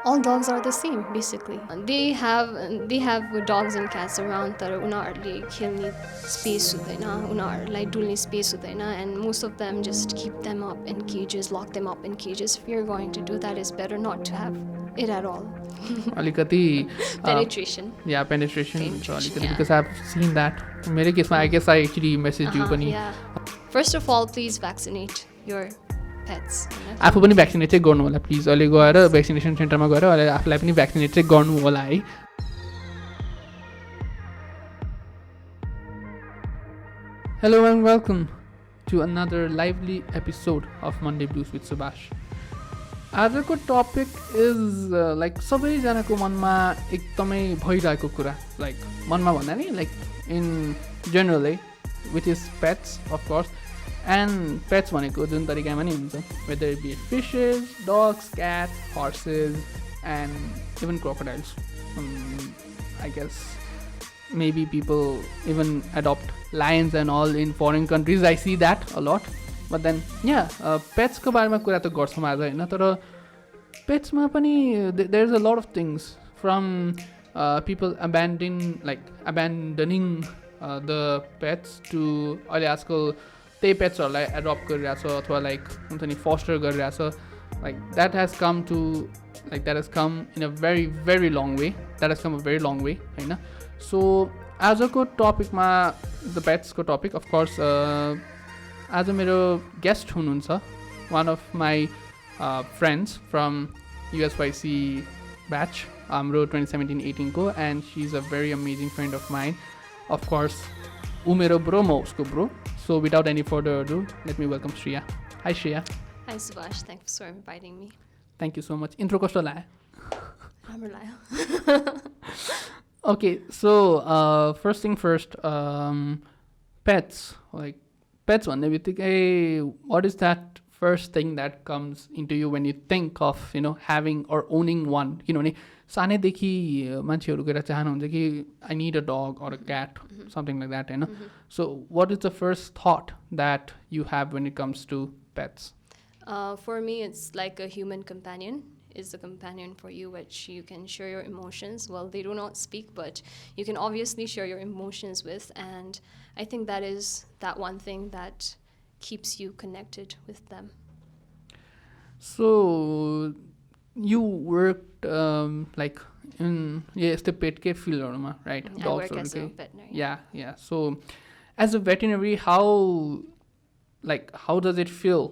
all dogs are the same basically. They have dogs and cats around तर उनीहरूले खेल्ने space हुँदैन, उनीहरूलाई डुल्ने space हुँदैन, and most of them just keep them up in cages, lock them up in cages. If you're going to do that, it's better not to have it at all. अलिकति Penetration. penetration so अलिकति yeah. because I've seen that मेरो केसमा I guess I actually messaged you पनि Yeah. First of all, please vaccinate your pets. आफू पनि vaccinate चाहिँ गर्नु होला प्लिज अहिले गएर भ्याक्सिनेसन सेन्टरमा गएर अहिले आफूलाई पनि भ्याक्सिनेट चाहिँ गर्नु होला है Hello and welcome to another lively episode of Monday Blues with Subash. आजको टपिक इज लाइक सबैजनाको मनमा एकदमै भइरहेको कुरा लाइक मनमा भन्दा नि like in generally which is pets of course and pets भनेको जुन तरिकामा नि हुन्छ whether be fishes dogs cat horses and even crocodiles I guess maybe people even adopt lions and all in foreign countries. I see that a lot. But then pets को बारेमा कुरा त गर्छौँ आज होइन तर पेट्समा पनि there is a lot of things from people abandoning the pets to अहिले आजकल त्यही पेट्सहरूलाई एडप्ट गरिरहेछ अथवा लाइक हुन्छ नि फस्टर गरिरहेछ like that has come in a very very long way. That has come a very long way होइन so आजको टपिकमा द पेट्सको टपिक अफकोर्स आज मेरो गेस्ट हुनुहुन्छ one of my friends from USYC batch हाम्रो 2017-18 को and she is a very amazing friend of mind of course ऊ मेरो ब्रो म उसको bro so without any further do let me welcome Shreya hi Shreya Hi Subash, thanks for inviting me. Thank you so much intro कस्तो लाग्यो राम्रो लाग्यो. Okay, so first thing first, pets. Like pets, what is that first thing that comes into you when you think of having or owning one? सानैदेखि मान्छेहरू गएर चाहनुहुन्छ कि I need a dog or a cat, something like that. So what is the first thought that you have when it comes to pets? For me, it's like a human companion. Is a companion for you which you can share your emotions. Well, they do not speak, but you can obviously share your emotions with, and I think that is that one thing that keeps you connected with them. So you worked like in the pet care field, right? I work as a veterinarian. Yeah. So as a veterinary, how does it feel?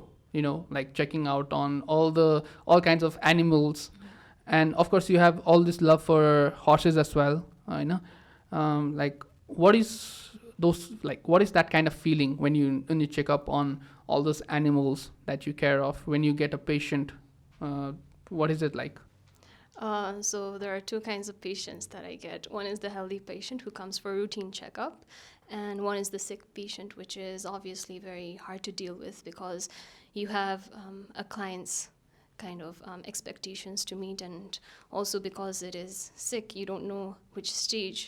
Like checking out on all kinds of animals, and of course you have all this love for horses as well. Like what is that kind of feeling when you check up on all those animals that you care of? When you get a patient, what is it like? So there are two kinds of patients that I get. One is the healthy patient who comes for routine checkup, and one is the sick patient, which is obviously very hard to deal with because you have a client's kind of expectations to meet, and also because it is sick, you don't know which stage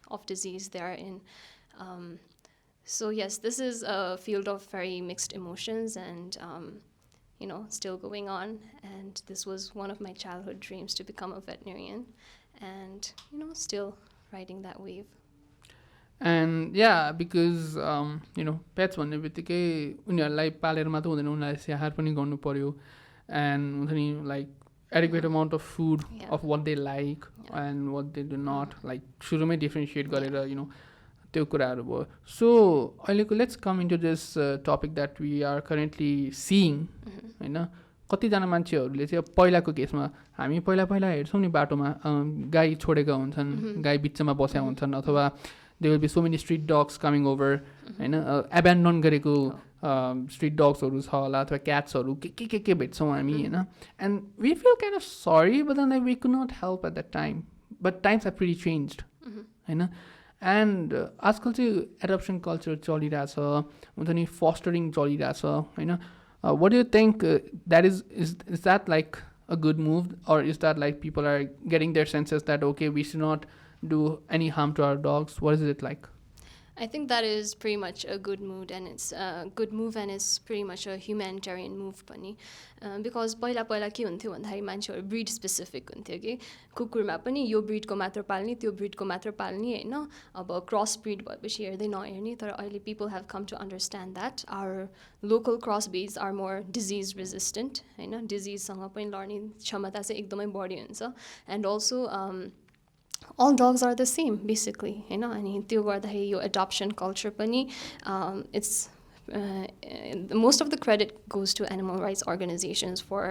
of disease they are in. So yes, this is a field of very mixed emotions, and still going on, and this was one of my childhood dreams to become a veterinarian, and still riding that wave. And because pets भन्ने बित्तिकै उनीहरूलाई पालेर मात्र हुँदैन उनीहरूलाई स्याहार पनि गर्नु पर्यो and हुन्छ नि like adequate amount of food of what they like and what they do not like सुरुमै differentiate गरेर त्यो कुराहरू भयो सो अहिलेको let's come into this topic that we are currently seeing होइन कतिजना मान्छेहरूले चाहिँ पहिलाको केसमा हामी पहिला हेर्छौँ नि बाटोमा गाई छोडेका हुन्छन् गाई बिचमा बसेका हुन्छन् अथवा there will be so many street dogs coming over होइन एबेन्डन गरेको स्ट्रिट डग्सहरू छ होला अथवा क्याट्सहरू के भेट्छौँ हामी होइन and we feel kind of sorry but then we could not help at that time but times are pretty changed होइन एन्ड आजकल चाहिँ एडप्सन कल्चर चलिरहेछ हुन्छ नि फस्टरिङ चलिरहेछ होइन what do you think that is that like a good move, or is that like people are getting their senses that okay, we should not do any harm to our dogs? What is it like? I think that is pretty much a good move, and it's a good move, and it's pretty much a humanitarian move पनि because पहिला पहिला के हुन्थ्यो भन्दाखेरि मान्छेहरू breed specific हुन्थ्यो कि कुकुरमा पनि यो ब्रिडको मात्र पाल्ने त्यो ब्रिडको मात्र पाल्ने होइन अब क्रस ब्रिड भएपछि हेर्दै नहेर्ने तर अहिले people have come to understand that our local cross breeds are more disease resistant होइन डिजिजसँग पनि लड्ने क्षमता चाहिँ एकदमै बढी हुन्छ and also all dogs are the same basically होइन अनि त्यो गर्दाखेरि यो adoption culture पनि it's most of the credit goes to animal rights organizations for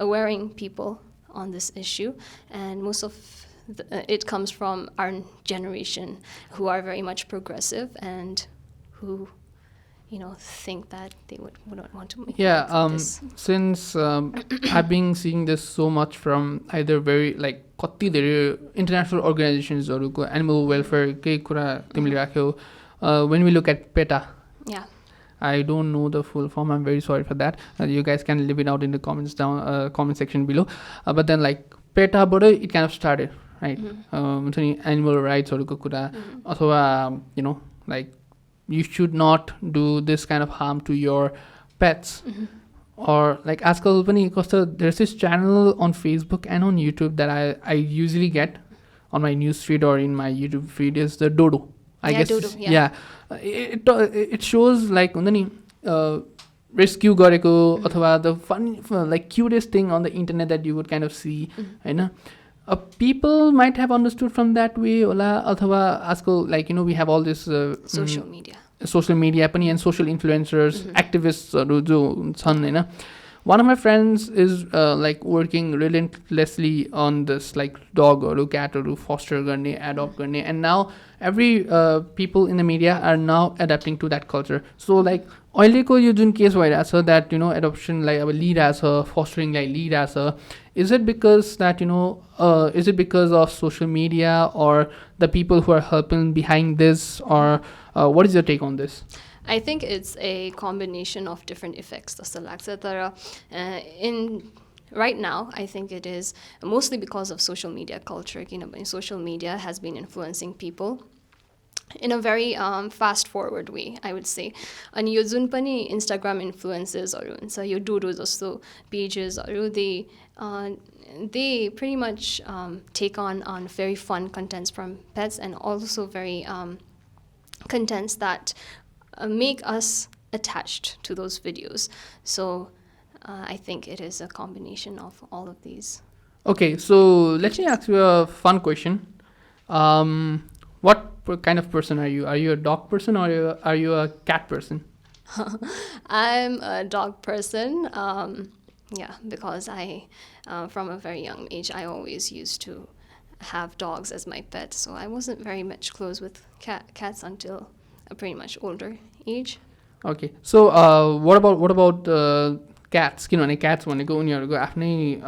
awareing people on this issue and most of it comes from our generation who are very much progressive and who think that they wouldn't want to make this. Since I've been seeing this so much from either very like कति धेरै international organizationsहरूको animal welfare केही कुरा तिमीले राख्यौ when we look at PETA. Yeah. I don't know the full form. I'm very sorry for that. You guys can leave it out in the comments comment section below. But then like PETA but it kind of started, right? Animal rights हरूको कुरा अथवा like you should not do this kind of harm to your pets. Or like आजकल पनि कस्तो there's this channel on Facebook and on YouTube that I usually get on my news feed or in my YouTube feed is the Dodo. I guess Dodo, it shows like rescue गरेको अथवा the fun like cutest thing on the internet that you would kind of see होइन people might have understood from that way होला अथवा आजकल like we have all this social media पनि and social influencers activists जो छन् होइन one of my friends is like working relentlessly on this like dogहरू catहरू foster गर्ने adopt गर्ने and now every people in the media are now adapting to that culture so like अहिलेको यो जुन case भइरहेछ that adoptionलाई अब लिइरहेछ fosteringलाई लिइरहेछ is it because that is it because of social media or the people who are helping behind this or what is your take on this? I think it's a combination of different effects जस्तो लाग्छ तर in right now I think it is mostly because of social media culture किनभने social media has been influencing people in a very fast forward way I would say अनि यो जुन पनि Instagram influencers हुन्छ यो Dodo जस्तो pagesहरू they pretty much take on very fun contents from pets and also very contents that make us attached to those videos so I think it is a combination of all of these. Okay, so let me ask you a fun question. What kind of person are you? Are you a dog person or are you a cat person? I'm a dog person. Yeah, because I, from a very young age, I always used to have dogs as my pets. So I wasn't very much close with cats until a pretty much older age. Okay, so what about cats? किनभने cats भनेको उनीहरूको आफ्नै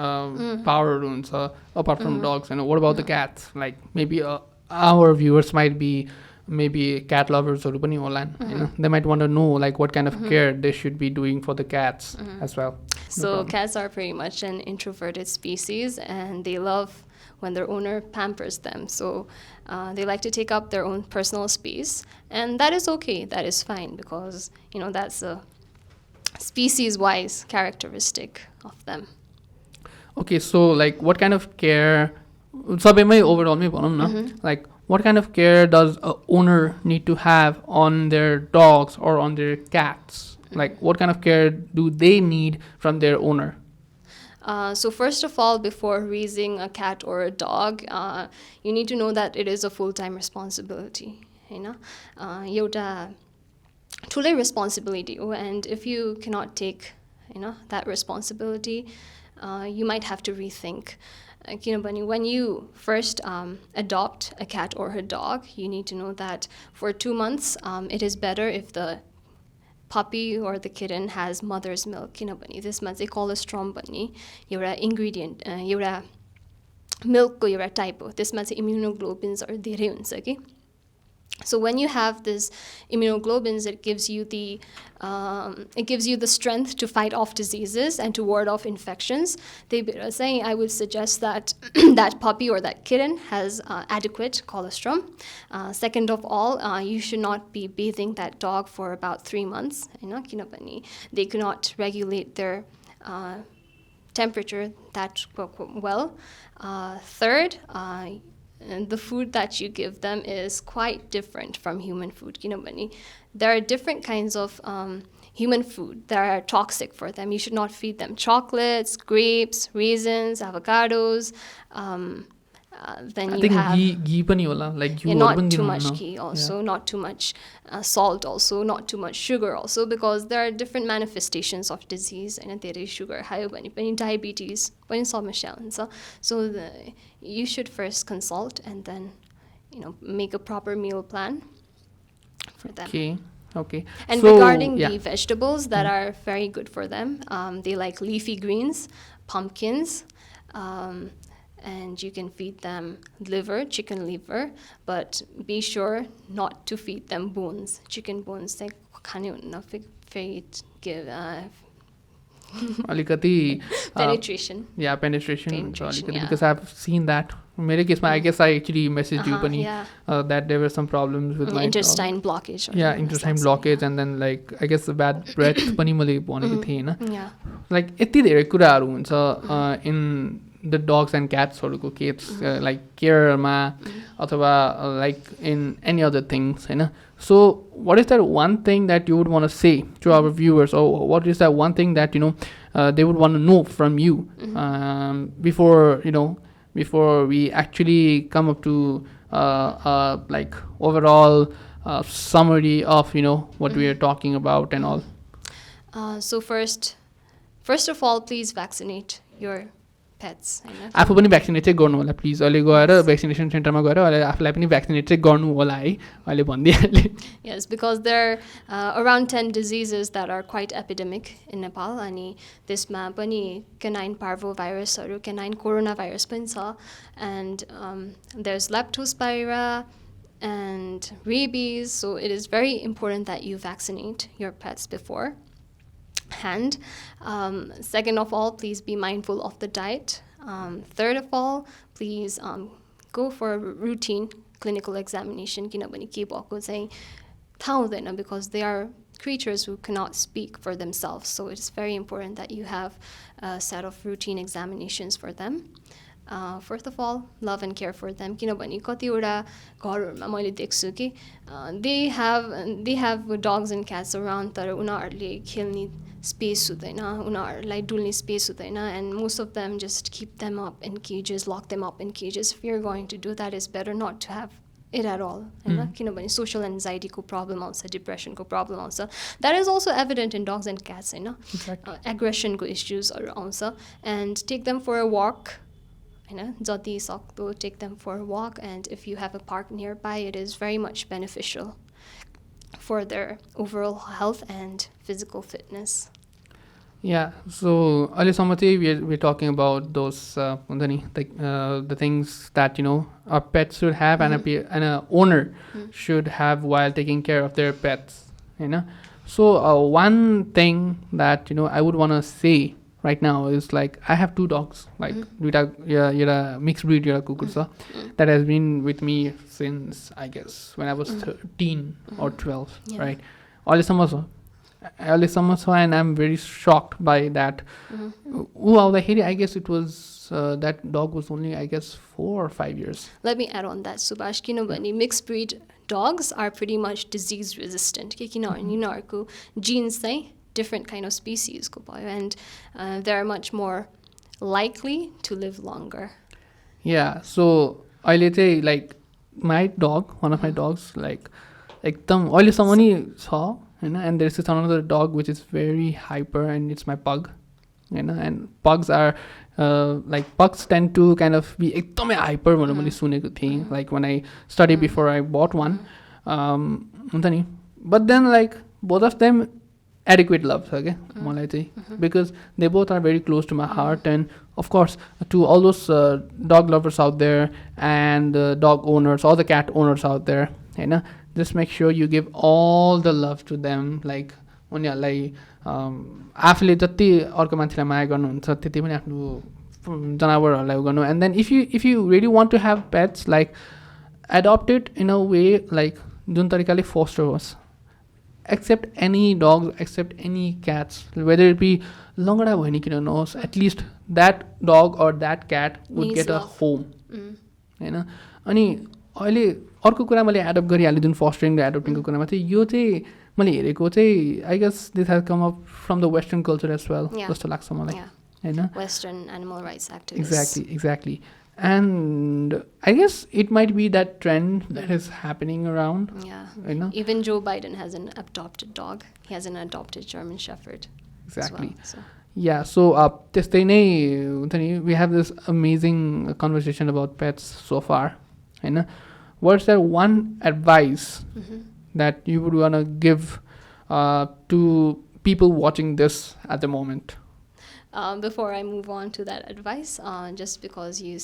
powerहरू हुन्छ apart from dogs. And what about the cats? Like maybe our viewers might be maybe cat lovers पनि होलान् होइन they might want to know like what kind of care they should be doing for the cats as well. So cats are pretty much an introverted species and they love when their owner pampers them. So they like to take up their own personal space and that is okay, that is fine because that's a species-wise characteristic of them. Okay, so like what kind of care सबैमै overall भनौँ न like what kind of care does a owner need to have on their dogs or on their cats? Like what kind of care do they need from their owner? So first of all, before raising a cat or a dog, you need to know that it is a full-time responsibility. एउटा ठुलै responsibility हो and if you cannot take that responsibility, you might have to rethink. When you first adopt a cat or a dog, you need to know that for 2 months, it is better if the puppy or the kitten has mother's milk. त्यसमा चाहिँ colostrum भन्ने एउटा ingredient, एउटा milk को एउटा type हो. त्यसमा चाहिँ immunoglobulins धेरै हुन्छ कि So when you have this immunoglobulins, it gives you the strength to fight off diseases and to ward off infections. They are saying I would suggest that that puppy or that kitten has adequate colostrum. Second of all, you should not be bathing that dog for about 3 months. They cannot regulate their temperature that well. Third, and the food that you give them is quite different from human food. There are different kinds of human food that are toxic for them. You should not feed them chocolates, grapes, raisins, avocados. Then I you think have ghee pani hola, like ghee not too much ghee also, not too much salt also, not too much sugar also, because there are different manifestations of disease. And धेरै sugar खायो भने पनि diabetes पनि समस्या हुन्छ. So you should first consult and then make a proper meal plan for them. Okay. And so, regarding the vegetables that are very good for them, they like leafy greens, pumpkins, and you can feed them liver, chicken liver, but be sure not to feed them bones. Chicken bones, they can't give penetration. Yeah, penetration. Yeah. Because I've seen that. In my case, I guess I actually messaged you pani, that there were some problems with my intestine blockage. Intestine blockage, and then like I guess the bad breath pani मैले भनेको थिएँ हैन. Yeah. Like यति धेरै कुराहरू हुन्छ in the dogs and cats हरूको case, like careमा अथवा like in any other things Hahn. So what is that one thing that you would want to say to our viewers, or what is that one thing that they would want to know from you before we actually come up to like overall summary of what we are talking about and all? So first of all, please vaccinate your pets. आफू पनि vaccinate चाहिँ गर्नु होला please. अहिले गएर vaccination सेन्टरमा गएर अहिले आफूलाई पनि भ्याक्सिनेट चाहिँ गर्नु होला है, अहिले भनिदिइहालेँ. Yes, because there are around 10 diseases that are quite epidemic in Nepal. अनि त्यसमा पनि canine parvovirusहरू, canine coronavirus पनि छ, and there's leptospira and rabies. So it is very important that you vaccinate your pets beforehand. Second of all, please be mindful of the diet. Third of all, please go for a routine clinical examination, because they are creatures who cannot speak for themselves. So it's very important that you have a set of routine examinations for them. Fourth of all, love and care for them. कतिवटा घरहरुमा मैले देख्छु कि they have dogs and cats around, तर उनीहरुले खेल्ने space हुँदैन, उनीहरुलाई डुल्ने space हुँदैन, and most of them just keep them up in cages, lock them up in cages. If you're going to do that, it's better not to have it at all. किनभने social anxiety को problem आउँछ, depression को problem आउँछ. That is also evident in dogs and cats. Aggression को issues आउँछ. And take them for a walk. जति सक्दो take them for a walk, and if you have a park nearby, it is very much beneficial for their overall health and physical fitness. Yeah, so अहिलेसम्म चाहिँ we're talking about those the things that our pets should have and a owner should have while taking care of their pets. So one thing that I would want to say right now is like I have 2 dogs, like a mixed breed kukur that has been with me since I guess when I was 13 or 12, right? And I'm very shocked by that. I guess it was that dog was only I guess 4 or 5 years. Let me add on that, Subash. Mixed breed dogs are pretty much disease resistant. Genes say different kind of species and they're much more likely to live longer. Yeah, so I like my dog, one of my dogs, like and there's this another dog which is very hyper, and it's my pug. And pugs are pugs tend to kind of be hyper like when I studied before I bought one. But then both of them adequate love, okay? Because they both are very close to my heart, and of course to all those dog lovers out there and dog owners, all the cat owners out there, just make sure you give all the love to them. Like उनीहरूलाई आफूले जति अर्को मान्छेलाई माया गर्नुहुन्छ त्यति पनि आफ्नो जनावरहरूलाई गर्नु. And then if you really want to have pets, like adopt it in a way like जुन तरिकाले foster होस्. Accept any dogs, accept any cats, whether it be लङ्गडा भयो नि किन नहोस्, at least that dog or that cat would get a home. होइन. अनि अहिले अर्को कुरा मैले एडप्ट गरिहालेँ जुन फस्टरिङ र एडप्टिङको कुरामा चाहिँ यो चाहिँ मैले हेरेको चाहिँ I guess this has come up from the western culture as well जस्तो लाग्छ मलाई होइन. Western animal rights activist. Exactly. And I guess it might be that trend that is happening around. Yeah. You know? Even Joe Biden has an adopted dog. He has an adopted German Shepherd. Exactly. As well, so. Yeah. So त्यस्तै नै हुन्छ नि, we have this amazing conversation about pets so far. होइन. What's that one advice that you would want to give to people watching this at the moment? Before I move on to that advice, just because you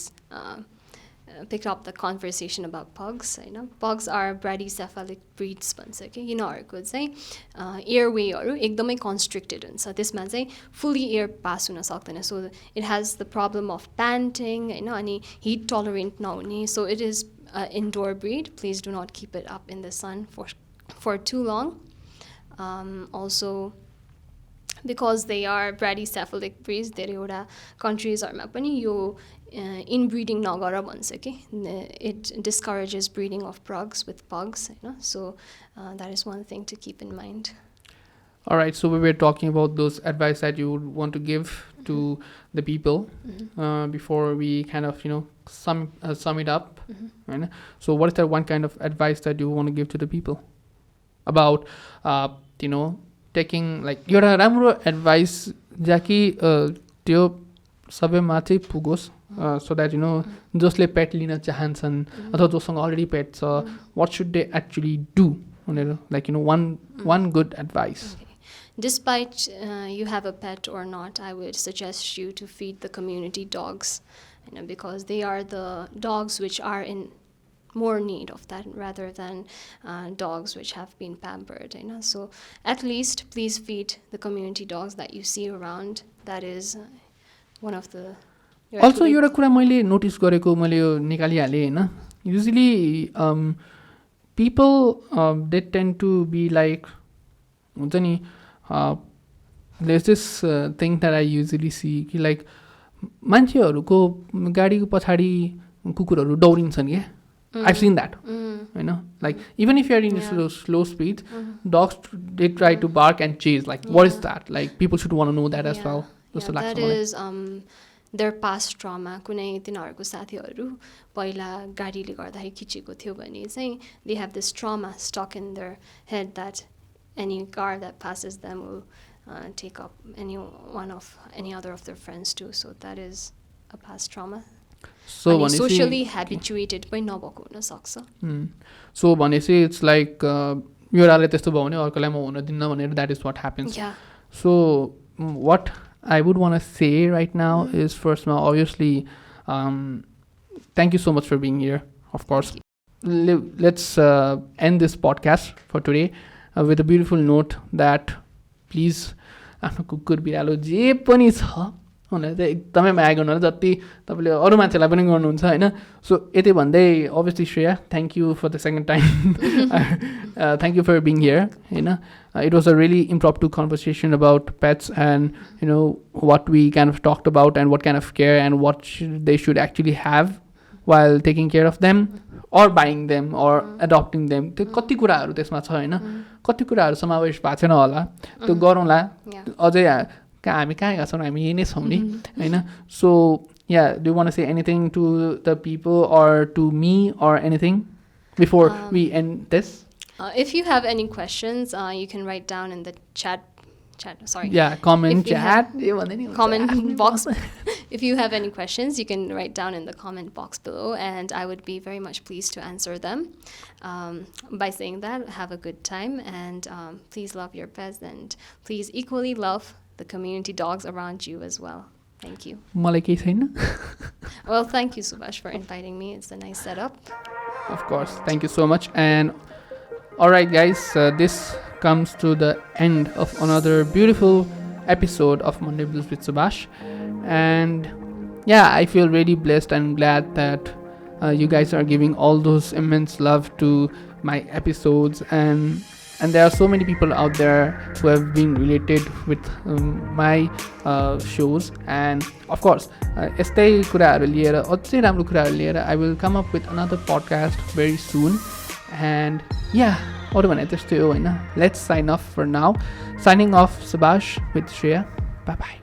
picked up the conversation about pugs, pugs are bradycephalic breeds भन्छ कि यिनीहरूको चाहिँ एयरवेहरू एकदमै कन्स्ट्रिक्टेड हुन्छ. त्यसमा चाहिँ fully air pass हुन सक्दैन. So it has the problem of panting होइन, अनि हिट टलरेन्ट नहुने. So it is indoor breed. Please do not keep it up in the sun for too long. Also, because they are bradycephalic breeds, धेरैवटा कन्ट्रिजहरूमा पनि यो inbreeding नगर भन्छ कि. It discourages breeding of pugs with pugs. So that is one thing to keep in mind. All right, so we were talking about those advice that you would want to give to the people before we kind of sum it up. Right? So what is that one kind of advice that you want to give to the people about taking like एउटा राम्रो advice जकि त्यो सबैमा चाहिँ पुगोस्, so that जसले पेट लिन चाहन्छन् अथवा जोसँग already पेट छ, what should they actually do? Like one good advice. Okay. Despite you have a pet or not, I would suggest you to feed the community dogs, because they are the dogs which are in more need of that rather than dogs which have been pampered. So at least please feed the community dogs that you see around. That is one of the... Also, एउटा कुरा मैले notice गरेको, मैले यो निकालिहालेँ होइन. Usually people they tend to be like हुन्छ नि, there's this thing that I usually see कि like मान्छेहरूको गाडीको पछाडि कुकुरहरू दौडिन्छन् क्या. I've seen that. Like even if you're in slow speed, dogs they try to bark and chase. Like what is that? Like people should want to know that as well. That is their past trauma. कुनै तिनीहरूको साथीहरू पहिला गाडीले गर्दाखेरि खिचेको थियो भने चाहिँ they have this trauma stuck in their head that any car that passes them will take up any other of their friends too. So that is a past trauma. So socially habituated by नभएको हुन सक्छ. So भनेपछि it's like एउटाले त्यस्तो भयो भने अर्कोलाई म हुन दिन्न भनेर, that is what happens. Yeah. So what I would want to say right now is, first of all, obviously thank you so much for being here, of course. Let's end this podcast for today with a beautiful note that please आफ्नो कुकुर बिरालो जे पनि छ उनीहरू चाहिँ एकदमै माया गर्नु होला जति तपाईँले अरू मान्छेलाई पनि गर्नुहुन्छ होइन. सो यति भन्दै obviously Shreeya, thank you for the second time. Thank you for being here. It was a really impromptu conversation about pets and what we kind of talked about and what kind of care and what they should actually have while taking care of them or buying them or adopting them. त्यो कति कुराहरू त्यसमा छ होइन, कति कुराहरू समावेश भएको छैन होला, त्यो गरौँला. अझै हामी कहाँ गएको छौँ, हामी यही नै छौँ नि होइन. So yeah, do you want to say anything to the people or to me or anything before we end this? If you have any questions, you can write down in the chat. Comment box. If you have any questions, you can write down in the comment box below, and I would be very much pleased to answer them. By saying that, have a good time, and please love your pets, and please equally love the community dogs around you as well. Thank you. Well, thank you, Subash, for inviting me. It's a nice setup. Of course. Thank you so much. And Alright, guys, this comes to the end of another beautiful episode of Monday Blues with Subash. And yeah, I feel really blessed and glad that you guys are giving all those immense love to my episodes, and there are so many people out there who have been related with my shows. And of course, यस्तै कुराहरू लिएर अझै राम्रो कुराहरू लिएर I will come up with another podcast very soon. And yeah, अरू भने त्यस्तै हो हैन. Let's sign off for now. Signing off, Subash with Shreya. Bye bye.